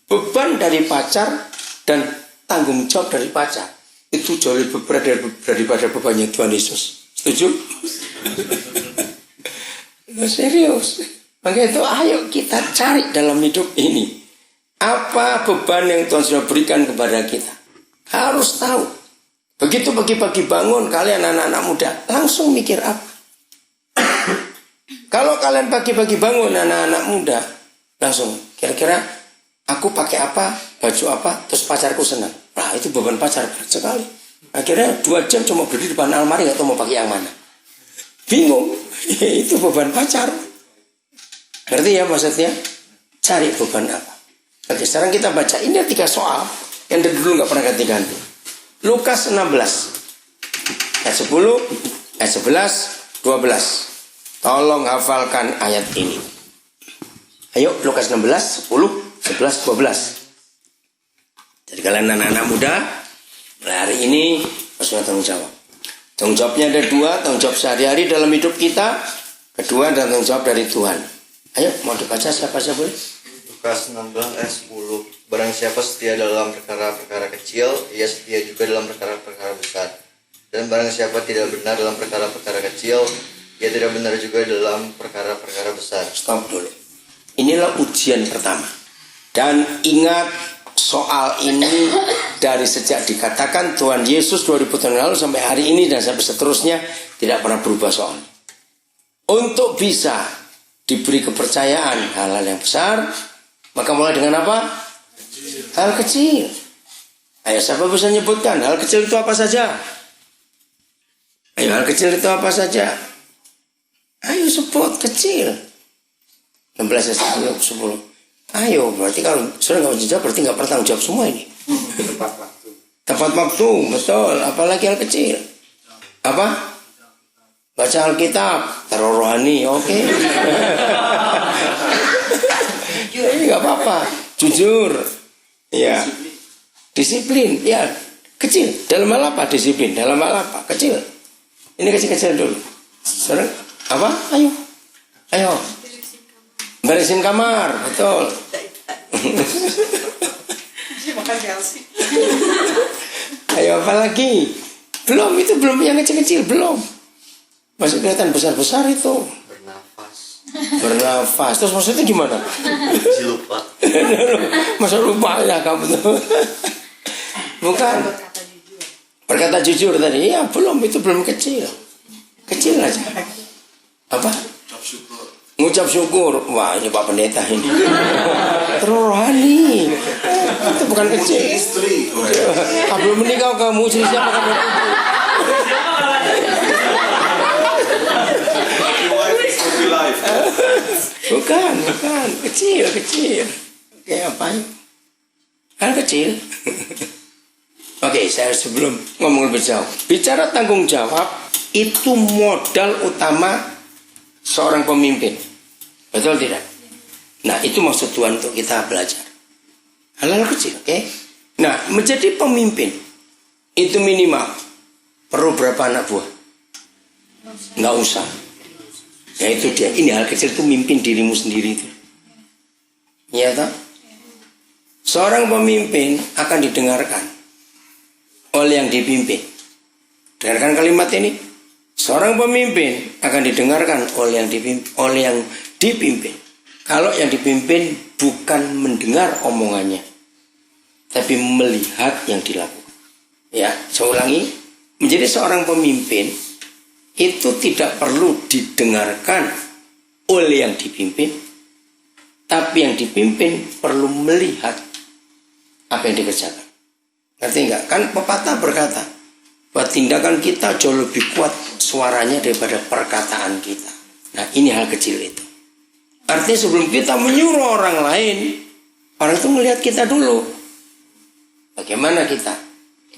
beban dari pacar dan tanggung jawab dari pacar itu jauh lebih berat daripada bebannya Tuhan Yesus. Setuju? Serius. Maka itu ayo kita cari dalam hidup ini. Apa beban yang Tuhan sudah berikan kepada kita. Harus tahu. Begitu pagi-pagi bangun, kalian anak-anak muda langsung mikir apa? Kalau kalian pagi-pagi bangun anak-anak muda, langsung kira-kira aku pakai apa, baju apa, terus pacarku senang. Nah, itu beban pacar berat sekali. Akhirnya 2 jam cuma berdiri di depan almari, gak tahu mau pakai yang mana. Bingung. Itu beban pacar. Ngerti ya maksudnya? Cari beban apa. Oke, sekarang kita baca. Ini 3 soal yang dari dulu gak pernah ganti-ganti. Lukas 16 ayat 10, ayat 11, 12. Tolong hafalkan ayat ini. Ayo, Lukas 16, 10, 11, 12. Jadi kalian anak-anak muda, hari ini harus tanggung jawab. Tanggung jawabnya ada dua, tanggung jawab sehari-hari dalam hidup kita. Kedua adalah tanggung jawab dari Tuhan. Ayo, mau dibaca siapa saja boleh? Lukas 16 ayat 10. Barang siapa setia dalam perkara-perkara kecil, ia setia juga dalam perkara-perkara besar. Dan barang siapa tidak benar dalam perkara-perkara kecil, ia tidak benar juga dalam perkara-perkara besar. Stop dulu. Inilah ujian pertama. Dan ingat, soal ini dari sejak dikatakan Tuhan Yesus 2000 tahun lalu sampai hari ini dan sampai seterusnya tidak pernah berubah soal. Untuk bisa diberi kepercayaan hal-hal yang besar, maka mulai dengan apa? Hal kecil. Ayo, siapa bisa menyebutkan hal kecil itu apa saja? Ayo, hal kecil itu apa saja? Ayo sebut kecil. 16 ayat 10. Ayo, berarti kalau sudah nggak jawab berarti nggak pernah tanggung jawab semua ini. Tepat waktu, betul. Apalagi hal kecil. Apa? Baca Alkitab, teror rohani, oke. Ini nggak apa-apa. Jujur, ya. Disiplin, ya. Kecil. Dalam hal apa? Disiplin. Dalam hal apa? Kecil. Ini kecil-kecil dulu. Sekarang apa? Ayo. Beresin kamar, betul. Ayo, apa lagi? Belum yang kecil-kecil, belum. Masih kelihatan besar-besar itu. Bernafas. Terus maksudnya gimana? Lupa. Masa lupa ya kamu tuh? Bukan. Berkata jujur tadi. Ya belum, itu belum kecil. Kecil aja. Apa? Ngucap syukur. Wah, ini Pak Pendeta ini. Rohani. Itu bukan kecil. Belum menikah kamu, istri siapa kamu? Bukan. Kecil. Kayak apa? Hal kecil. Oke, saya sebelum ngomong lebih jauh. Bicara tanggung jawab, itu modal utama seorang pemimpin. Betul tidak? Nah, itu maksud Tuhan untuk kita belajar. Hal-hal kecil, oke? Nah, menjadi pemimpin itu minimal perlu berapa anak buah? Nggak usah. Ya itu dia. Ini hal kecil itu mimpin dirimu sendiri itu. Iya tak? Seorang pemimpin akan didengarkan oleh yang dipimpin. Dengarkan kalimat ini. Seorang pemimpin akan didengarkan oleh yang dipimpin. Kalau yang dipimpin bukan mendengar omongannya, tapi melihat yang dilakukan. Ya, saya ulangi. Menjadi seorang pemimpin itu tidak perlu didengarkan oleh yang dipimpin, tapi yang dipimpin perlu melihat apa yang dikerjakan. Ngerti enggak? Kan pepatah berkata bahwa tindakan kita jauh lebih kuat suaranya daripada perkataan kita. Nah, ini hal kecil itu. Artinya sebelum kita menyuruh orang lain, orang itu melihat kita dulu. Bagaimana kita?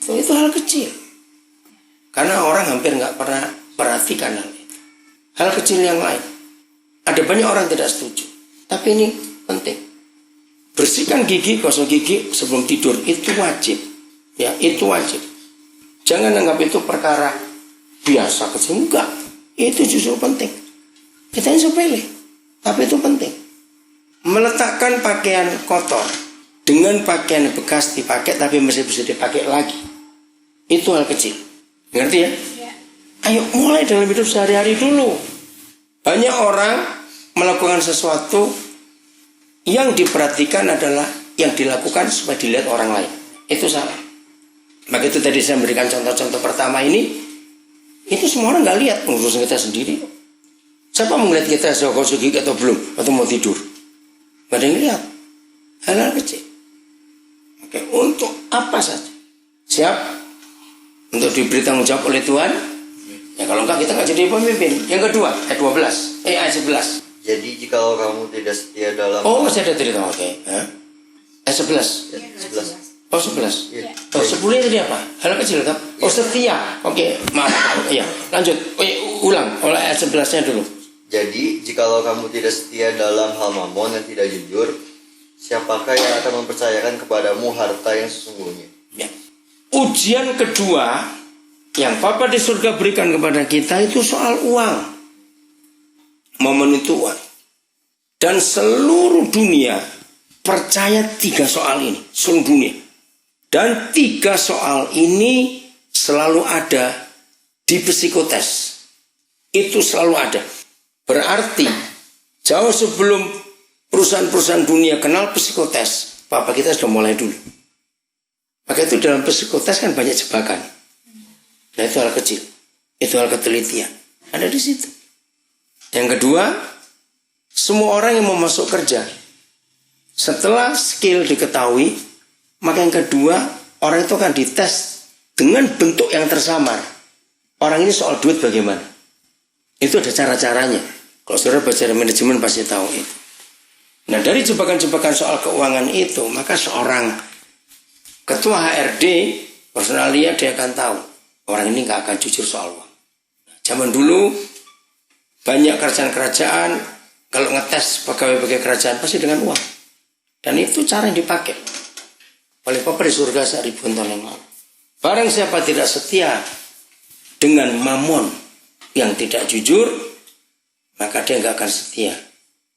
Itu hal kecil. Karena orang hampir nggak pernah perhatikan hal itu. Hal kecil yang lain. Ada banyak orang tidak setuju. Tapi ini penting. Bersihkan gigi, gosok gigi sebelum tidur. Itu wajib. Ya, itu wajib. Jangan anggap itu perkara biasa kecil. Enggak. Itu justru penting. Kita ini sepele. Tapi itu penting. Meletakkan pakaian kotor dengan pakaian bekas dipakai tapi masih bisa dipakai lagi. Itu hal kecil. Ngerti ya? Ayo mulai dalam hidup sehari-hari dulu. Banyak orang melakukan sesuatu yang diperhatikan adalah yang dilakukan supaya dilihat orang lain. Itu salah. Maka itu tadi saya memberikan contoh-contoh pertama ini. Itu semua orang nggak lihat, ngurusin kita sendiri. Siapa mau melihat kita gosok gigi atau belum? Atau mau tidur? Gak ada yang lihat. Hal-hal kecil. Oke, untuk apa saja? Siap? Untuk diberi tanggung jawab oleh Tuhan? Ya kalau enggak kita nggak jadi pemimpin. Yang kedua, ayat 12. Ayat 11. Jadi jikalau kamu tidak setia dalam... Oh, saya ada cerita. Oke. Ayat 11. 11. Oh, 11. Iya. Oh, 10 tadi apa? Hal kecil kan? Oh, setia. Oke, maaf. Iya, lanjut. Ulang. Oleh ayat 11-nya dulu. Jadi jikalau kamu tidak setia dalam hal mamon yang tidak jujur, siapakah yang akan mempercayakan kepadamu harta yang sesungguhnya? Ya. Ujian kedua Yang Bapa di surga berikan kepada kita itu soal uang. Momen itu uang. Dan seluruh dunia percaya 3 soal ini. Seluruh dunia. Dan 3 soal ini selalu ada di psikotes. Itu selalu ada. Berarti jauh sebelum perusahaan-perusahaan dunia kenal psikotes, Bapak kita sudah mulai dulu. Maka itu dalam psikotes kan banyak jebakan. Nah itu hal kecil. Itu hal ketelitian. Ada di situ. Yang kedua, semua orang yang mau masuk kerja, setelah skill diketahui, maka yang kedua, orang itu akan dites dengan bentuk yang tersamar. Orang ini soal duit bagaimana? Itu ada cara-caranya. Kalau saudara baca manajemen pasti tahu itu. Nah dari jebakan-jebakan soal keuangan itu, maka seorang ketua HRD, personalia dia akan tahu. Orang ini gak akan jujur soal uang. Zaman dulu, banyak kerajaan-kerajaan, kalau ngetes pegawai-pegawai kerajaan, pasti dengan uang. Dan itu cara yang dipakai oleh Bapa di surga 1000 tahun yang lalu. Barang siapa tidak setia dengan mamon yang tidak jujur, maka dia gak akan setia.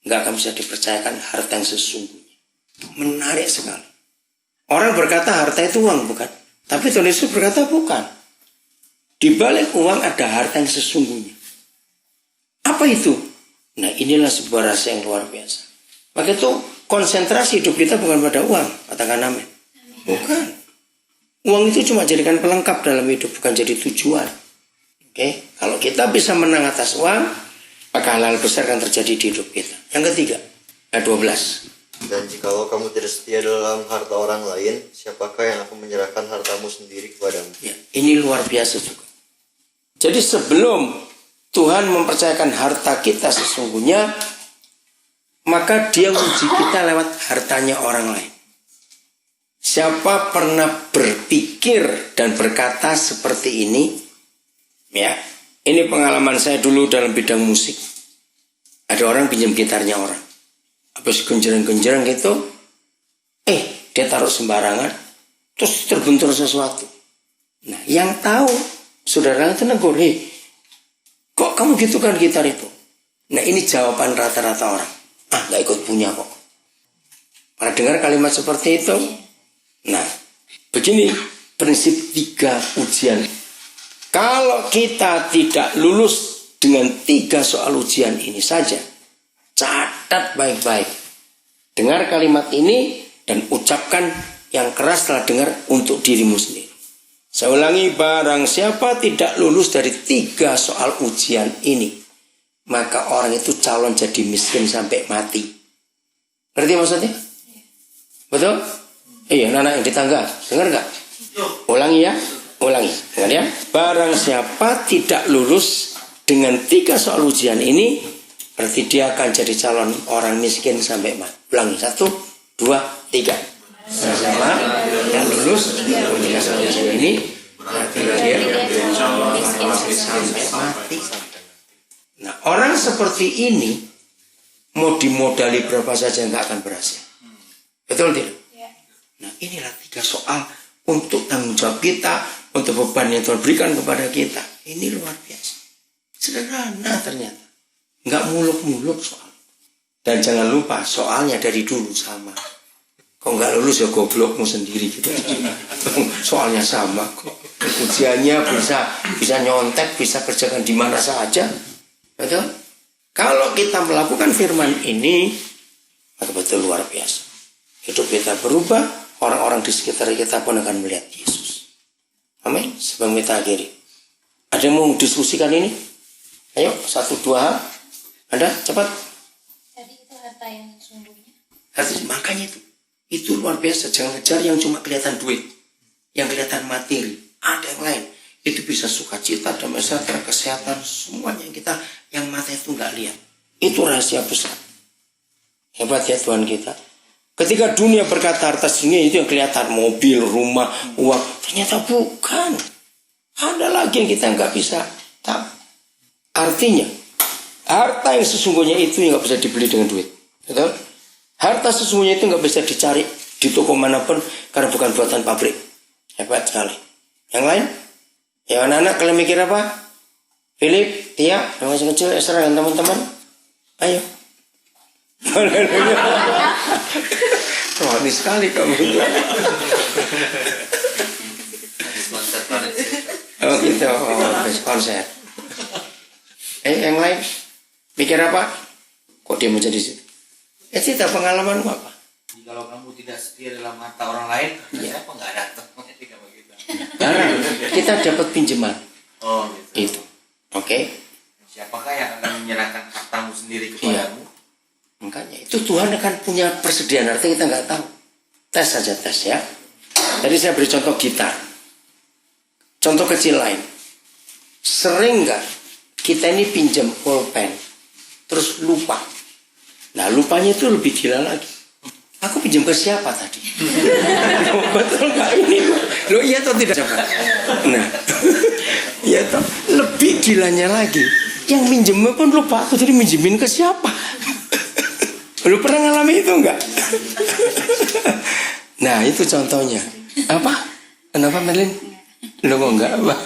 Gak akan bisa dipercayakan harta yang sesungguhnya. Menarik sekali. Orang berkata harta itu uang, bukan? Tapi Tuhan Yesus berkata bukan. Di balik uang ada harta yang sesungguhnya. Apa itu? Nah inilah sebuah rahasia yang luar biasa. Maka itu konsentrasi hidup kita bukan pada uang. Katakan amin. Bukan. Uang itu cuma jadikan pelengkap dalam hidup, bukan jadi tujuan. Oke? Kalau kita bisa menang atas uang, maka hal-hal besar akan terjadi di hidup kita. Yang ketiga, ayat 12. Dan jikalau kamu tidak setia dalam harta orang lain, siapakah yang akan menyerahkan hartamu sendiri kepadamu? Ya, ini luar biasa juga. Jadi sebelum Tuhan mempercayakan harta kita sesungguhnya, maka dia uji kita lewat hartanya orang lain. Siapa pernah berpikir dan berkata seperti ini? Ya, ini pengalaman saya dulu dalam bidang musik. Ada orang pinjam gitarnya orang. Habis genjereng-genjereng gitu, dia taruh sembarangan, terus terbentur sesuatu. Nah, yang tahu saudara itu negur, kok kamu gitu kan gitar itu? Nah, ini jawaban rata-rata orang. Gak ikut punya kok. Pernah dengar kalimat seperti itu? Nah, begini prinsip 3 ujian. Kalau kita tidak lulus dengan 3 soal ujian ini saja, catat baik-baik. Dengar kalimat ini dan ucapkan yang keras setelah dengar untuk dirimu sendiri. Saya ulangi, barang siapa tidak lulus dari 3 soal ujian ini, maka orang itu calon jadi miskin sampai mati. Ngerti maksudnya? Betul? Iya, anak yang di tangga, dengar gak? Ulangi ya, ulangi. Dengar ya. Barang siapa tidak lulus dengan 3 soal ujian ini, berarti dia akan jadi calon orang miskin sampai mati. Ulangi, 1, 2, 3. Sama yang lulus dengan 3 soal ujian ini, berarti dia jadi calon orang miskin sampai mati. Nah, orang seperti ini mau dimodali berapa saja nggak akan berhasil. Betul tidak? Nah, inilah 3 soal untuk tanggung jawab kita, untuk beban yang Tuhan berikan kepada kita. Ini luar biasa. Sederhana ternyata. Nggak muluk-muluk soal. Dan jangan lupa soalnya dari dulu sama. Kok nggak lulus ya goblokmu sendiri gitu. Soalnya sama kok. Ujiannya bisa nyontek, bisa kerjakan di mana saja. Betul? Kalau kita melakukan firman ini, maka betul luar biasa. Hidup kita berubah, orang-orang di sekitar kita pun akan melihat Yesus. Amin. Sebelum kita akhiri, ada yang mau diskusikan ini? Ayo, 1, 2 hal. Ada? Cepat. Tadi itu harta yang sesungguhnya. Makanya itu luar biasa. Jangan ngejar yang cuma kelihatan duit, yang kelihatan materi. Ada yang lain. Itu bisa sukacita, damai sejahtera, kesehatan, semuanya yang mata itu nggak lihat. Itu rahasia besar. Hebat ya Tuhan kita. Ketika dunia berkata harta dunia itu yang kelihatan, mobil, rumah, uang, ternyata bukan. Ada lagi yang kita nggak bisa tahu. Artinya, harta yang sesungguhnya itu yang nggak bisa dibeli dengan duit. Betul? Harta sesungguhnya itu nggak bisa dicari di toko manapun karena bukan buatan pabrik. Hebat sekali. Yang lain? Ya anak-anak kalian mikir apa? Philip, Tia, yang masih kecil, Esra dan teman-teman. Ayo. Rohani sekali kamu. Oh gitu, habis konser. Yang lain mikir apa? Kok dia mau jadi situ? Cerita pengalaman apa? Kalau kamu tidak setia dalam mata orang lain, siapa nggak datang? Jarang. Kita dapat pinjaman. Oh gitu. Itu. Oke. Siapakah yang akan menyerahkan hartamu sendiri kepadamu? Makanya itu Tuhan akan punya persediaan, artinya kita nggak tahu. Tes saja tes ya. Tadi saya beri contoh gitar. Contoh kecil lain. Sering nggak kita ini pinjam pulpen, terus lupa. Nah lupanya itu lebih gila lagi. Aku pinjam ke siapa tadi? Betul nggak ini? Lo iya atau tidak? Nah, iya toh. Lebih gilanya lagi, yang minjemnya pun lupa. Aku tadi minjemin ke siapa? Lo pernah ngalami itu nggak? Nah itu contohnya. Apa? Kenapa Merlin? Lo kok nggak apa?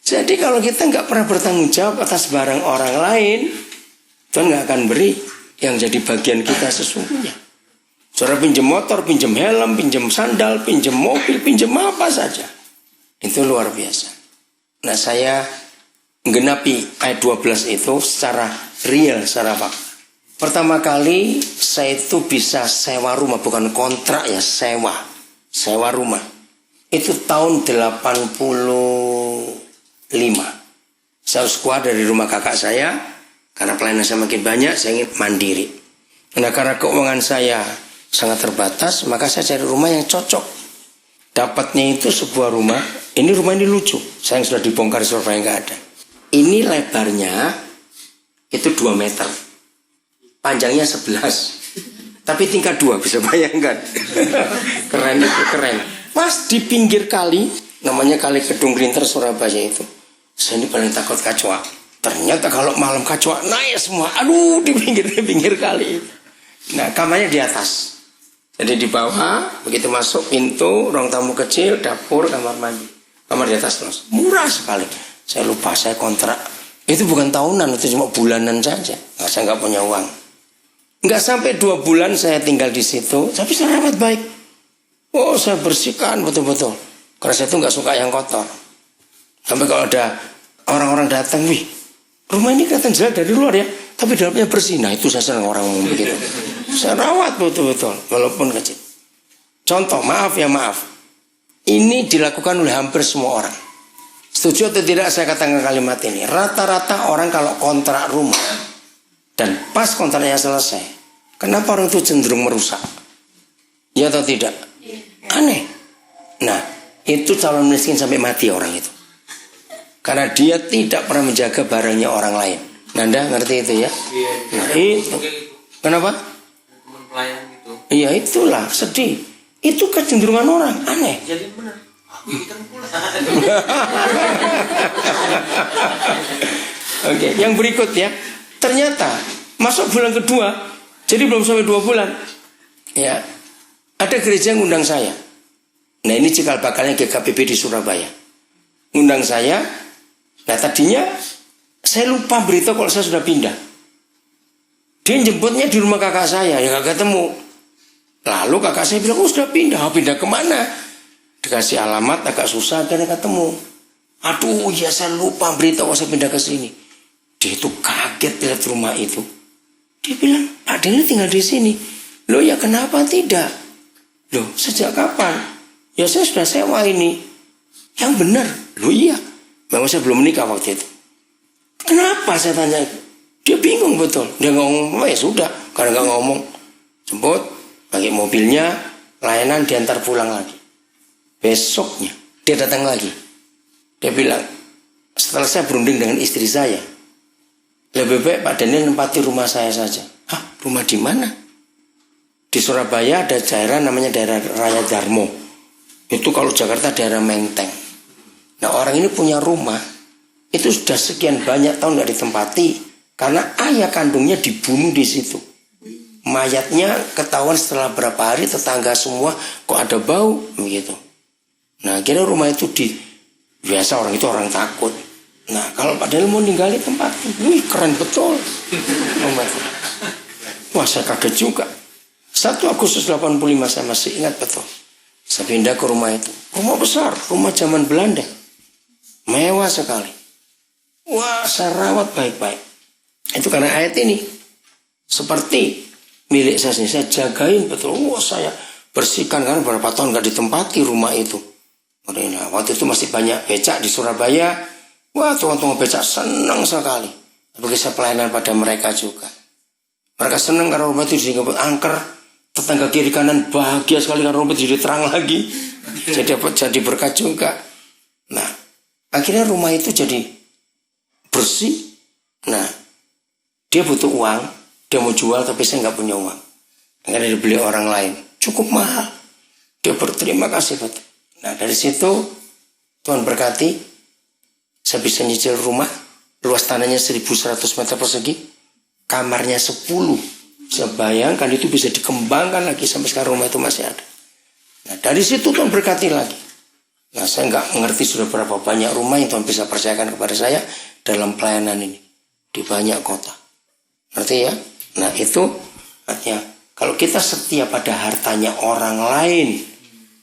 Jadi kalau kita nggak pernah bertanggung jawab atas barang orang lain, Tuhan nggak akan beri yang jadi bagian kita sesungguhnya. Saudara pinjam motor, pinjam helm, pinjam sandal, pinjam mobil, pinjam apa saja. Itu luar biasa. Nah saya menggenapi ayat 12 itu secara real, secara fakta. Pertama kali saya itu bisa sewa rumah, bukan kontrak ya, sewa rumah. Itu tahun 85. Saya harus keluar dari rumah kakak saya, karena pelayanan saya makin banyak, saya ingin mandiri. Nah karena keuangan saya sangat terbatas, maka saya cari rumah yang cocok. Dapatnya itu sebuah rumah. Ini rumah ini lucu. Saya yang sudah dibongkar di Surabaya nggak ada. Ini lebarnya itu 2 meter, panjangnya 11. Tapi tingkat 2, bisa bayangkan. Keren itu keren. Pas di pinggir kali, namanya Kali Kedung Grinter Surabaya itu. Saya ini paling takut kacoa. Ternyata kalau malam kacoa naik semua. Aduh di pinggir kali. Nah kamarnya di atas. Jadi di bawah, begitu masuk pintu, ruang tamu kecil, dapur, kamar mandi. Kamar di atas terus. Murah sekali. Saya lupa, saya kontrak. Itu bukan tahunan, itu cuma bulanan saja. Nah, saya nggak punya uang. Nggak sampai 2 bulan saya tinggal di situ, tapi saya rawat baik. Oh, saya bersihkan betul-betul. Karena saya itu nggak suka yang kotor. Sampai kalau ada orang-orang datang, wih, rumah ini kelihatan jelek dari luar ya, tapi dalamnya bersih. Nah itu saya senang orang ngomong begitu. Saya rawat betul-betul, walaupun kecil. Contoh, maaf. Ini dilakukan oleh hampir semua orang. Setuju atau tidak saya katakan kalimat ini. Rata-rata orang kalau kontrak rumah, dan pas kontraknya selesai, kenapa orang itu cenderung merusak? Ya atau tidak? Aneh. Nah, itu calon miskin sampai mati orang itu. Karena dia tidak pernah menjaga barangnya orang lain. Nanda ngerti itu ya? Iya. Nah, itu. Kenapa? Teman pelayan gitu. Iya itulah sedih. Itu kecenderungan orang aneh. Jadi benar. Aku ikutan pula. Oke, yang berikut ya. Ternyata masuk bulan kedua, jadi belum sampai 2 bulan. Ya, ada gereja yang ngundang saya. Nah ini cikal bakalnya GKPB di Surabaya. Ngundang saya. Nah tadinya saya lupa berita kalau saya sudah pindah. Dia jemputnya di rumah kakak saya, ya gak ketemu. Lalu kakak saya bilang, oh sudah pindah. Pindah kemana? Dikasih alamat agak susah, akhirnya ketemu. Aduh ya saya lupa berita kalau saya pindah ke sini. Dia itu kaget lihat rumah itu. Dia bilang, Pak Deni tinggal di sini. Loh ya kenapa tidak? Loh sejak kapan? Ya saya sudah sewa ini. Yang benar? Loh iya. Memang saya belum menikah waktu itu. Kenapa saya tanya? Dia bingung betul. Dia nggak ngomong, ya sudah. Karena nggak ngomong, jemput, pakai mobilnya, layanan diantar pulang lagi. Besoknya dia datang lagi. Dia bilang, setelah saya berunding dengan istri saya, lebih baik Pak Daniel nempati rumah saya saja. Hah, rumah di mana? Di Surabaya ada daerah namanya daerah Raya Darmo. Itu kalau Jakarta daerah Menteng. Nah orang ini punya rumah, itu sudah sekian banyak tahun nggak ditempati karena ayah kandungnya dibunuh di situ. Mayatnya ketahuan setelah berapa hari, tetangga semua kok ada bau begitu. Nah akhirnya rumah itu Biasa orang itu orang takut. Nah kalau Pak Daniel mau ninggali tempat, wih keren betul. Wah saya kaget juga. 1 Agustus 85 saya masih ingat betul. Saya pindah ke rumah itu. Rumah besar, rumah zaman Belanda. Mewah sekali. Wah saya rawat baik-baik. Itu karena ayat ini. Seperti milik saya sendiri, saya jagain betul. Wah saya bersihkan karena berapa tahun gak ditempati rumah itu. Nah, waktu itu masih banyak becak di Surabaya. Wah tukang-tukang becak senang sekali. Begitu saya pelayanan pada mereka juga. Mereka senang karena rumah itu dibuat angker. Tetangga kiri kanan bahagia sekali karena rumah itu jadi terang lagi. Jadi berkat juga. Nah akhirnya rumah itu jadi bersih. Nah dia butuh uang. Dia mau jual tapi saya nggak punya uang. Akhirnya dibeli orang lain. Cukup mahal. Dia berterima kasih betul. Nah dari situ Tuhan berkati. Saya bisa nyicil rumah. Luas tanahnya 1.100 meter persegi. Kamarnya 10. Saya bayangkan itu bisa dikembangkan lagi. Sampai sekarang rumah itu masih ada. Nah dari situ Tuhan berkati lagi. Nah saya nggak mengerti sudah berapa banyak rumah yang Tuhan bisa percayakan kepada saya. Dalam pelayanan ini. Di banyak kota. Ngerti ya? Nah itu artinya kalau kita setia pada hartanya orang lain,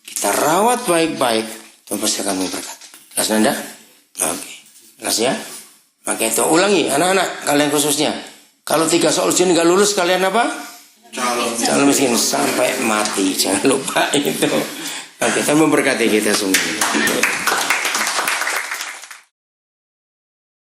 kita rawat baik-baik, Tuhan pasti akan memberkati. Jelas Nanda? Oke. Jelas ya? Maka itu ulangi anak-anak kalian khususnya. Kalau 3 soal ujian nggak lulus kalian apa? Calon miskin sampai mati. Jangan lupa itu. Oke, Tuhan memberkati kita semua.